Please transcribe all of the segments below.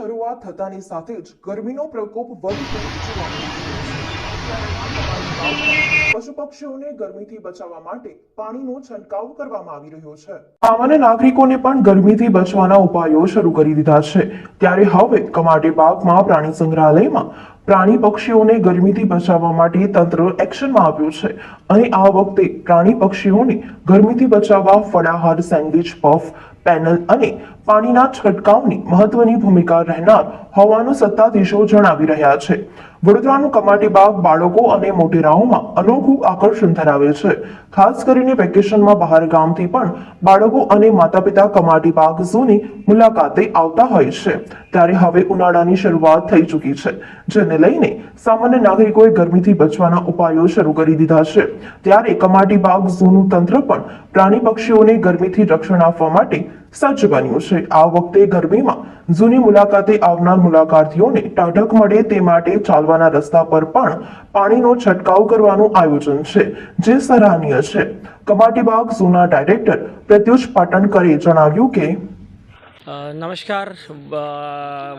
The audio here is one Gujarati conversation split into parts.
શરૂઆત થતાની સાથે જ ગરમીનો પ્રકોપ વધતો જોવા મળી રહ્યો છે। પશુ પક્ષીઓને ગરમીથી બચાવવા માટે પાણીનો છંટકાવ કરવામાં આવી રહ્યો છે। સામાન્ય નાગરિકોને પણ ગરમીથી બચવાના ઉપાયો શરૂ કરી દીધા છે। ત્યારે હવે કમાટી બાગમાં પ્રાણી સંગ્રહાલયમાં પ્રાણી પક્ષીઓને ગરમીથી બચાવવા માટે તંત્ર એક્શનમાં આવ્યું છે અને આ વખતે પ્રાણી પક્ષીઓને ગરમીથી બચાવવા ફળાહાર, સેન્ડવિચ, પફ, પેનલ અને પાણીના છંટકાવની મહત્વની ભૂમિકા રહેનાર હોવાનું સત્તાધીશો જણાવી રહ્યા છે। વડોદરાનું કમાટી બાગ બાળકો અને મોટેરાઓમાં અનોખું આકર્ષણ ધરાવે છે। ખાસ કરીને વેકેશનમાં બહાર ગામથી પણ બાળકો અને માતા પિતા કમાટી બાગ ઝૂની મુલાકાતે આવતા હોય છે। ત્યારે હવે ઉનાળાની શરૂઆત થઈ ચૂકી છે, જેને લઈને સામાન્ય નાગરિકોએ ગરમીથી બચવાના ઉપાયો શરૂ કરી દીધા છે। ત્યારે કમાટી બાગ ઝૂનું તંત્ર પણ પ્રાણી પક્ષીઓને ગરમીથી રક્ષણ આપવા માટે સજ્જ બન્યું છે। આ વખતે ગરમીમાં ઝૂની મુલાકાતે આવનાર મુલાકાતીઓને ઠંડક મળે તે માટે ચાલવાના રસ્તા પર પણ પાણીનો છંટકાવ કરવાનું આયોજન છે, જે સરાહનીય છે। કમાટી બાગ ઝૂના ડાયરેક્ટર પ્રત્યુષ પાટણકરે જણાવ્યું કે નમસ્કાર,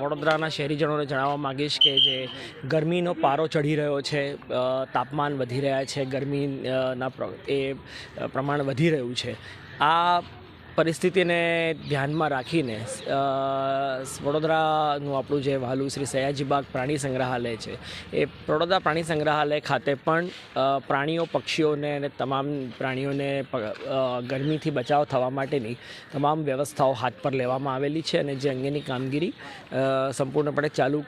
વડોદરાના શહેરીજનોને જણાવવા માગીશ કે જે ગરમીનો પારો ચઢી રહ્યો છે, તાપમાન વધી રહ્યા છે, ગરમીના પ્રમાણ વધી રહ્યું છે। આ પરિસ્થિતિને ધ્યાનમાં રાખીને વડોદરાનું આપણું જે વહાલું શ્રી સયાજી બાગ પ્રાણી સંગ્રહાલય છે, એ વડોદરા પ્રાણી સંગ્રહાલય ખાતે પણ પ્રાણીઓ, પક્ષીઓને અને તમામ પ્રાણીઓને ગરમીથી બચાવ થવા માટેની તમામ વ્યવસ્થાઓ હાથ પર લેવામાં આવેલી છે અને જે અંગેની કામગીરી સંપૂર્ણપણે ચાલુ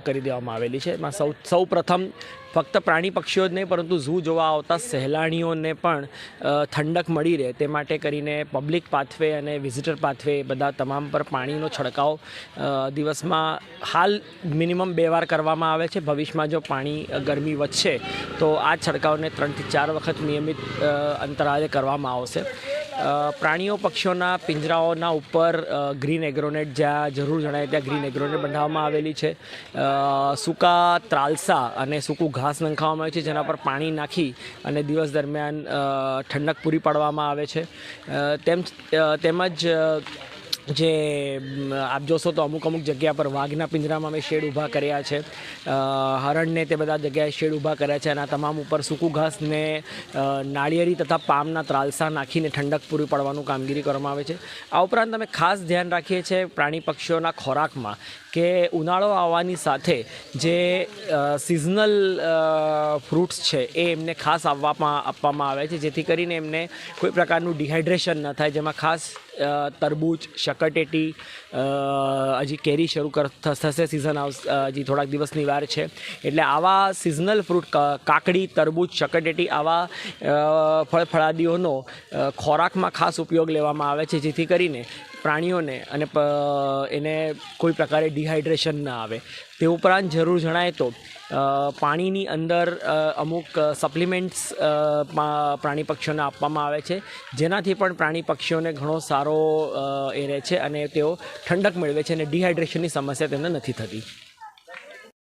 કરી દેવામાં આવેલી છે। એમાં સૌ પ્રથમ ફક્ત પ્રાણી પક્ષીઓ જ નહીં પરંતુ ઝૂ જોવા આવતા સહેલાણીઓને પણ ઠંડક મળી રહે તે માટે કરીને પબ્લિક પાથવે અને વિઝિટર પાથવે બધા તમામ પર પાણીનો છંટકાવ દિવસમાં હાલ મિનિમમ 2 વાર કરવામાં આવે છે। ભવિષ્યમાં જો પાણી ગરમી વધશે તો આ છંટકાવને 3 થી 4 વખત નિયમિત અંતરાલે કરવામાં આવશે। પ્રાણીઓ, પક્ષીઓના પિંજરાઓના ઉપર ગ્રીન એગ્રોનેટ જ્યાં જરૂર જણાય ત્યાં ગ્રીન એગ્રોનેટ બંધાવવામાં આવેલી છે। સૂકા ત્રાલસા અને સૂકું ઘાસ નંખાવવામાં આવે છે, જેના પર પાણી નાખી અને દિવસ દરમિયાન ઠંડક પૂરી પાડવામાં આવે છે। તેમજ જે આપ જોશો તો અમુક જગ્યા પર વાઘના પિંજરામાં અમે શેડ ઊભા કર્યા છે, હરણને તે બધા જગ્યાએ શેડ ઊભા કર્યા છે અને આ તમામ ઉપર સૂકું ઘાસ ને નાળિયેરી તથા પામના ત્રાલસા નાખીને ઠંડક પૂરી પાડવાનું કામગીરી કરવામાં આવે છે। આ ઉપરાંત અમે ખાસ ધ્યાન રાખીએ છીએ પ્રાણી પક્ષીઓના ખોરાકમાં કે ઉનાળો આવવાની સાથે જે સિઝનલ ફ્રૂટ્સ છે એ એમને ખાસ આપવામાં આવે છે, જેથી કરીને એમને કોઈ પ્રકારનું ડિહાઇડ્રેશન ન થાય। જેમાં ખાસ તરબૂચ, શકરટેટી, હજી કેરી શરૂ થશે, સિઝન હજી થોડાક દિવસની વાર છે, એટલે આવા સિઝનલ ફ્રૂટ કાકડી, તરબૂચ, શકરટેટી આવા ફળફળાદીઓનો ખોરાકમાં ખાસ ઉપયોગ લેવામાં આવે છે, જેથી કરીને પ્રાણીઓને અને એને કોઈ પ્રકારે ડિહાઇડ્રેશન ન આવે। તે ઉપરાંત જરૂર જણાય તો પાણીની અંદર અમુક સપ્લિમેન્ટ્સ પ્રાણી પક્ષીઓને આપવામાં આવે છે, જેનાથી પણ પ્રાણી પક્ષીઓને ઘણો સારો એ રહે છે અને તેઓ ઠંડક મેળવે છે અને ડિહાઇડ્રેશનની સમસ્યા તેમને નથી થતી।